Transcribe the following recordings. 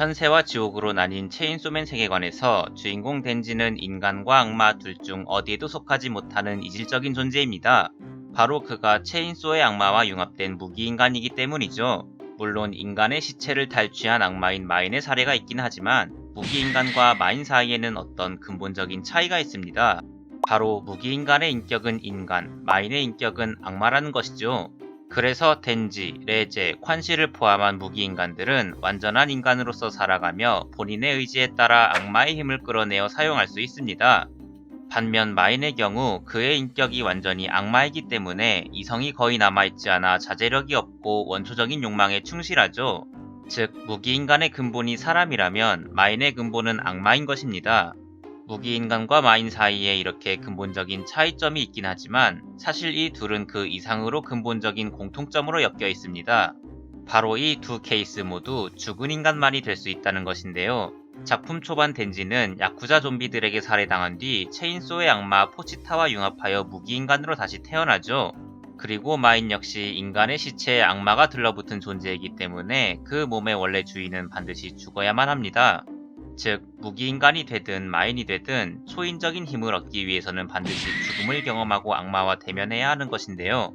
현세와 지옥으로 나뉜 체인소맨 세계관에서 주인공 덴지는 인간과 악마 둘 중 어디에도 속하지 못하는 이질적인 존재입니다. 바로 그가 체인소의 악마와 융합된 무기인간이기 때문이죠. 물론 인간의 시체를 탈취한 악마인 마인의 사례가 있긴 하지만 무기인간과 마인 사이에는 어떤 근본적인 차이가 있습니다. 바로 무기인간의 인격은 인간, 마인의 인격은 악마라는 것이죠. 그래서 덴지, 레제, 콴시를 포함한 무기인간들은 완전한 인간으로서 살아가며 본인의 의지에 따라 악마의 힘을 끌어내어 사용할 수 있습니다. 반면 마인의 경우 그의 인격이 완전히 악마이기 때문에 이성이 거의 남아있지 않아 자제력이 없고 원초적인 욕망에 충실하죠. 즉, 무기인간의 근본이 사람이라면 마인의 근본은 악마인 것입니다. 무기인간과 마인 사이에 이렇게 근본적인 차이점이 있긴 하지만 사실 이 둘은 그 이상으로 근본적인 공통점으로 엮여 있습니다. 바로 이 두 케이스 모두 죽은 인간만이 될 수 있다는 것인데요. 작품 초반 덴지는 야쿠자 좀비들에게 살해당한 뒤 체인소의 악마 포치타와 융합하여 무기인간으로 다시 태어나죠. 그리고 마인 역시 인간의 시체에 악마가 들러붙은 존재이기 때문에 그 몸의 원래 주인은 반드시 죽어야만 합니다. 즉, 무기인간이 되든 마인이 되든 초인적인 힘을 얻기 위해서는 반드시 죽음을 경험하고 악마와 대면해야 하는 것인데요.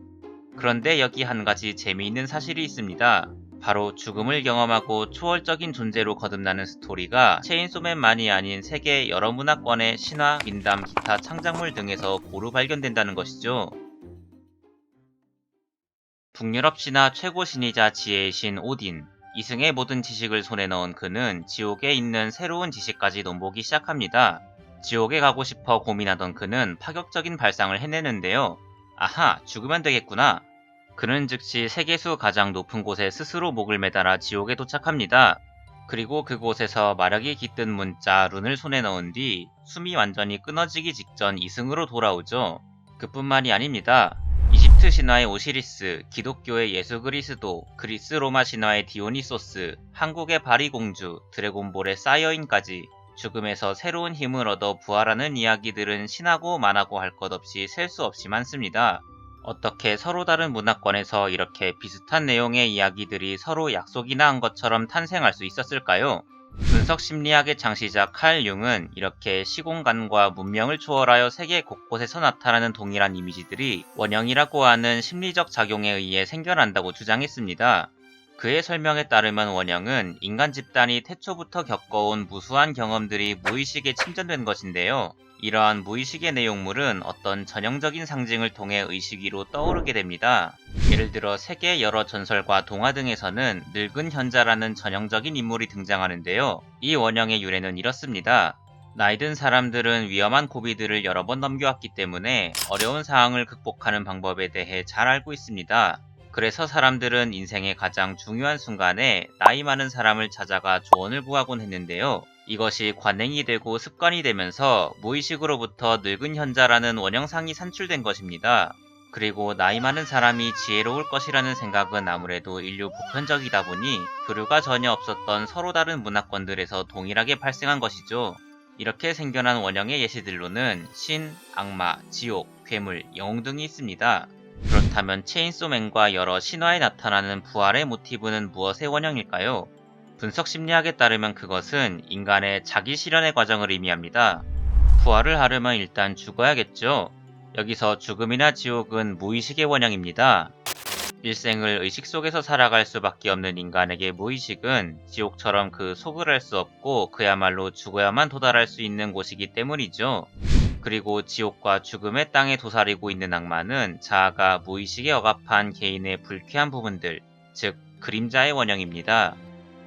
그런데 여기 한 가지 재미있는 사실이 있습니다. 바로 죽음을 경험하고 초월적인 존재로 거듭나는 스토리가 체인소맨만이 아닌 세계 여러 문화권의 신화, 민담, 기타 창작물 등에서 고루 발견된다는 것이죠. 북유럽 신화 최고 신이자 지혜의 신 오딘. 이승의 모든 지식을 손에 넣은 그는 지옥에 있는 새로운 지식까지 논보기 시작합니다. 지옥에 가고 싶어 고민하던 그는 파격적인 발상을 해내는데요. 아하, 죽으면 되겠구나. 그는 즉시 세계수 가장 높은 곳에 스스로 목을 매달아 지옥에 도착합니다. 그리고 그곳에서 마력이 깃든 문자 룬을 손에 넣은 뒤 숨이 완전히 끊어지기 직전 이승으로 돌아오죠. 그뿐만이 아닙니다. 이집트 신화의 오시리스, 기독교의 예수 그리스도, 그리스 로마 신화의 디오니소스, 한국의 바리공주, 드래곤볼의 사이어인까지 죽음에서 새로운 힘을 얻어 부활하는 이야기들은 신하고 만하고 할 것 없이 셀 수 없이 많습니다. 어떻게 서로 다른 문화권에서 이렇게 비슷한 내용의 이야기들이 서로 약속이나 한 것처럼 탄생할 수 있었을까요? 분석 심리학의 창시자 칼 융은 이렇게 시공간과 문명을 초월하여 세계 곳곳에서 나타나는 동일한 이미지들이 원형이라고 하는 심리적 작용에 의해 생겨난다고 주장했습니다. 그의 설명에 따르면 원형은 인간 집단이 태초부터 겪어온 무수한 경험들이 무의식에 침전된 것인데요. 이러한 무의식의 내용물은 어떤 전형적인 상징을 통해 의식 위로 떠오르게 됩니다. 예를 들어 세계의 여러 전설과 동화 등에서는 늙은 현자라는 전형적인 인물이 등장하는데요. 이 원형의 유래는 이렇습니다. 나이 든 사람들은 위험한 고비들을 여러 번 넘겨왔기 때문에 어려운 상황을 극복하는 방법에 대해 잘 알고 있습니다. 그래서 사람들은 인생의 가장 중요한 순간에 나이 많은 사람을 찾아가 조언을 구하곤 했는데요. 이것이 관행이 되고 습관이 되면서 무의식으로부터 늙은 현자라는 원형상이 산출된 것입니다. 그리고 나이 많은 사람이 지혜로울 것이라는 생각은 아무래도 인류 보편적이다 보니 교류가 전혀 없었던 서로 다른 문화권들에서 동일하게 발생한 것이죠. 이렇게 생겨난 원형의 예시들로는 신, 악마, 지옥, 괴물, 영웅 등이 있습니다. 그렇다면 체인소맨과 여러 신화에 나타나는 부활의 모티브는 무엇의 원형일까요? 분석 심리학에 따르면 그것은 인간의 자기 실현의 과정을 의미합니다. 부활을 하려면 일단 죽어야겠죠. 여기서 죽음이나 지옥은 무의식의 원형입니다. 일생을 의식 속에서 살아갈 수밖에 없는 인간에게 무의식은 지옥처럼 그 속을 알 수 없고 그야말로 죽어야만 도달할 수 있는 곳이기 때문이죠. 그리고 지옥과 죽음의 땅에 도사리고 있는 악마는 자아가 무의식에 억압한 개인의 불쾌한 부분들, 즉 그림자의 원형입니다.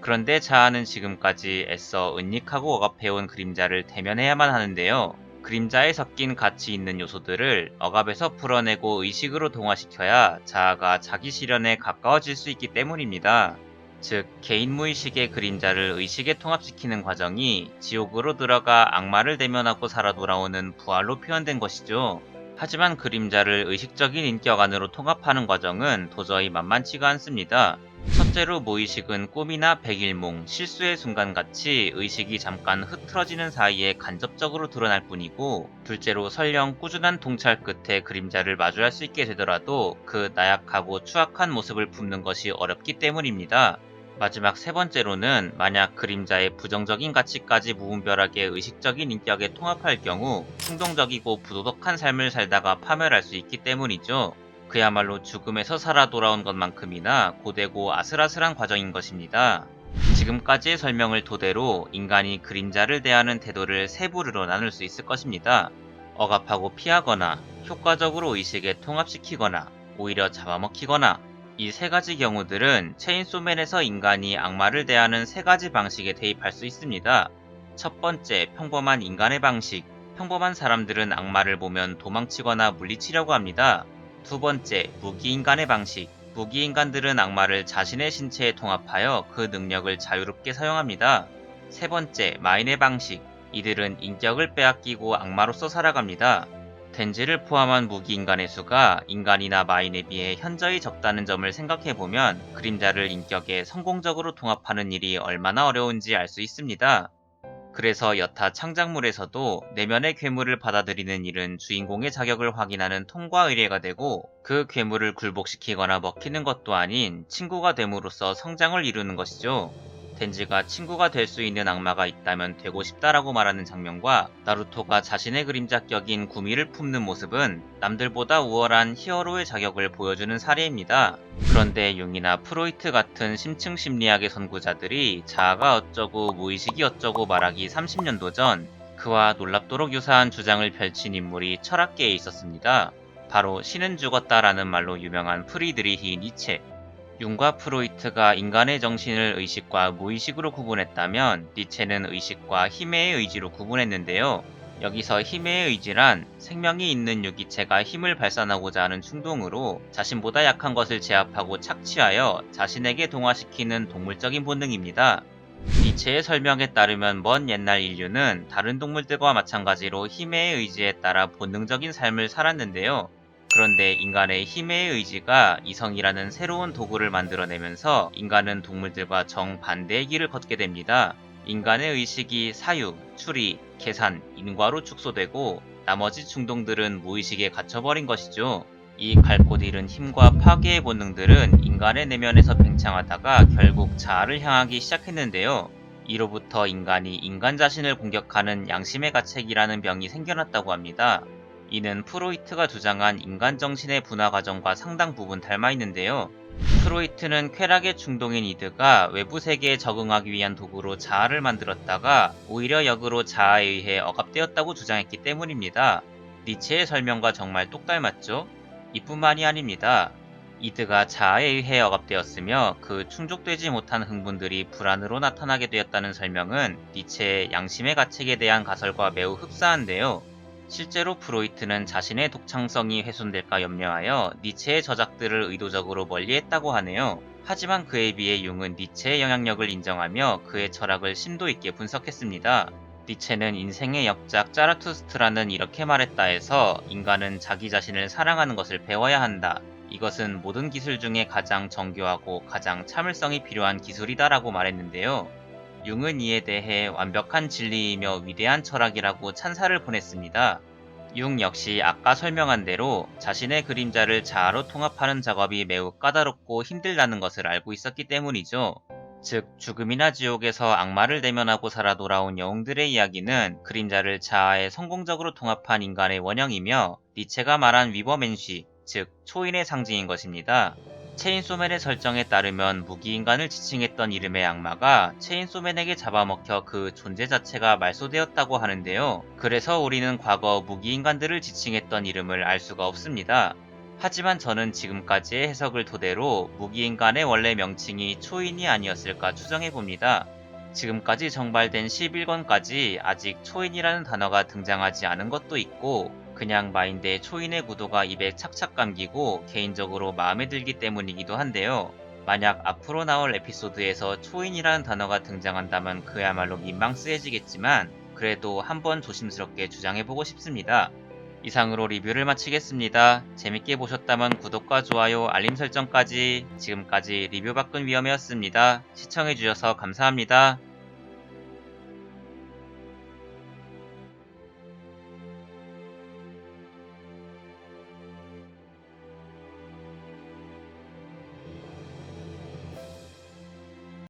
그런데 자아는 지금까지 애써 은닉하고 억압해온 그림자를 대면해야만 하는데요. 그림자에 섞인 가치 있는 요소들을 억압에서 풀어내고 의식으로 동화시켜야 자아가 자기 실현에 가까워질 수 있기 때문입니다. 즉, 개인 무의식의 그림자를 의식에 통합시키는 과정이 지옥으로 들어가 악마를 대면하고 살아 돌아오는 부활로 표현된 것이죠. 하지만 그림자를 의식적인 인격 안으로 통합하는 과정은 도저히 만만치가 않습니다. 첫째로 무의식은 꿈이나 백일몽, 실수의 순간같이 의식이 잠깐 흐트러지는 사이에 간접적으로 드러날 뿐이고, 둘째로 설령 꾸준한 통찰 끝에 그림자를 마주할 수 있게 되더라도 그 나약하고 추악한 모습을 품는 것이 어렵기 때문입니다. 마지막 세 번째로는 만약 그림자의 부정적인 가치까지 무분별하게 의식적인 인격에 통합할 경우 충동적이고 부도덕한 삶을 살다가 파멸할 수 있기 때문이죠. 그야말로 죽음에서 살아 돌아온 것만큼이나 고되고 아슬아슬한 과정인 것입니다. 지금까지의 설명을 토대로 인간이 그림자를 대하는 태도를 세 부류로 나눌 수 있을 것입니다. 억압하고 피하거나, 효과적으로 의식에 통합시키거나, 오히려 잡아먹히거나. 이 세 가지 경우들은 체인소맨에서 인간이 악마를 대하는 세 가지 방식에 대입할 수 있습니다. 첫 번째, 평범한 인간의 방식. 평범한 사람들은 악마를 보면 도망치거나 물리치려고 합니다. 두 번째, 무기인간의 방식. 무기인간들은 악마를 자신의 신체에 통합하여 그 능력을 자유롭게 사용합니다. 세 번째, 마인의 방식. 이들은 인격을 빼앗기고 악마로서 살아갑니다. 덴지를 포함한 무기인간의 수가 인간이나 마인에 비해 현저히 적다는 점을 생각해보면 그림자를 인격에 성공적으로 통합하는 일이 얼마나 어려운지 알 수 있습니다. 그래서 여타 창작물에서도 내면의 괴물을 받아들이는 일은 주인공의 자격을 확인하는 통과 의례가 되고 그 괴물을 굴복시키거나 먹히는 것도 아닌 친구가 됨으로써 성장을 이루는 것이죠. 덴지가 친구가 될 수 있는 악마가 있다면 되고 싶다라고 말하는 장면과 나루토가 자신의 그림자 격인 구미를 품는 모습은 남들보다 우월한 히어로의 자격을 보여주는 사례입니다. 그런데 융이나 프로이트 같은 심층 심리학의 선구자들이 자아가 어쩌고 무의식이 어쩌고 말하기 30년도 전 그와 놀랍도록 유사한 주장을 펼친 인물이 철학계에 있었습니다. 바로 신은 죽었다라는 말로 유명한 프리드리히 니체. 융과 프로이트가 인간의 정신을 의식과 무의식으로 구분했다면 니체는 의식과 힘의 의지로 구분했는데요. 여기서 힘의 의지란 생명이 있는 유기체가 힘을 발산하고자 하는 충동으로 자신보다 약한 것을 제압하고 착취하여 자신에게 동화시키는 동물적인 본능입니다. 니체의 설명에 따르면 먼 옛날 인류는 다른 동물들과 마찬가지로 힘의 의지에 따라 본능적인 삶을 살았는데요. 그런데 인간의 힘의 의지가 이성이라는 새로운 도구를 만들어내면서 인간은 동물들과 정반대의 길을 걷게 됩니다. 인간의 의식이 사유, 추리, 계산, 인과로 축소되고 나머지 충동들은 무의식에 갇혀버린 것이죠. 이 갈 곳 잃은 힘과 파괴의 본능들은 인간의 내면에서 팽창하다가 결국 자아를 향하기 시작했는데요. 이로부터 인간이 인간 자신을 공격하는 양심의 가책이라는 병이 생겨났다고 합니다. 이는 프로이트가 주장한 인간 정신의 분화 과정과 상당 부분 닮아 있는데요. 프로이트는 쾌락의 충동인 이드가 외부 세계에 적응하기 위한 도구로 자아를 만들었다가 오히려 역으로 자아에 의해 억압되었다고 주장했기 때문입니다. 니체의 설명과 정말 똑 닮았죠? 이뿐만이 아닙니다. 이드가 자아에 의해 억압되었으며 그 충족되지 못한 흥분들이 불안으로 나타나게 되었다는 설명은 니체의 양심의 가책에 대한 가설과 매우 흡사한데요. 실제로 프로이트는 자신의 독창성이 훼손될까 염려하여 니체의 저작들을 의도적으로 멀리했다고 하네요. 하지만 그에 비해 융은 니체의 영향력을 인정하며 그의 철학을 심도 있게 분석했습니다. 니체는 인생의 역작 짜라투스트라는 이렇게 말했다 해서 인간은 자기 자신을 사랑하는 것을 배워야 한다. 이것은 모든 기술 중에 가장 정교하고 가장 참을성이 필요한 기술이다라고 말했는데요. 융은 이에 대해 완벽한 진리이며 위대한 철학이라고 찬사를 보냈습니다. 융 역시 아까 설명한 대로 자신의 그림자를 자아로 통합하는 작업이 매우 까다롭고 힘들다는 것을 알고 있었기 때문이죠. 즉, 죽음이나 지옥에서 악마를 대면하고 살아 돌아온 영웅들의 이야기는 그림자를 자아에 성공적으로 통합한 인간의 원형이며 니체가 말한 위버맨쉬, 즉 초인의 상징인 것입니다. 체인소맨의 설정에 따르면 무기인간을 지칭했던 이름의 악마가 체인소맨에게 잡아먹혀 그 존재 자체가 말소되었다고 하는데요. 그래서 우리는 과거 무기인간들을 지칭했던 이름을 알 수가 없습니다. 하지만 저는 지금까지의 해석을 토대로 무기인간의 원래 명칭이 초인이 아니었을까 추정해봅니다. 지금까지 정발된 11권까지 아직 초인이라는 단어가 등장하지 않은 것도 있고 그냥 마인드의 초인의 구도가 입에 착착 감기고 개인적으로 마음에 들기 때문이기도 한데요. 만약 앞으로 나올 에피소드에서 초인이라는 단어가 등장한다면 그야말로 민망스해지겠지만 그래도 한번 조심스럽게 주장해보고 싶습니다. 이상으로 리뷰를 마치겠습니다. 재밌게 보셨다면 구독과 좋아요, 알림 설정까지. 지금까지 리뷰 바꾼 위험이었습니다. 시청해주셔서 감사합니다.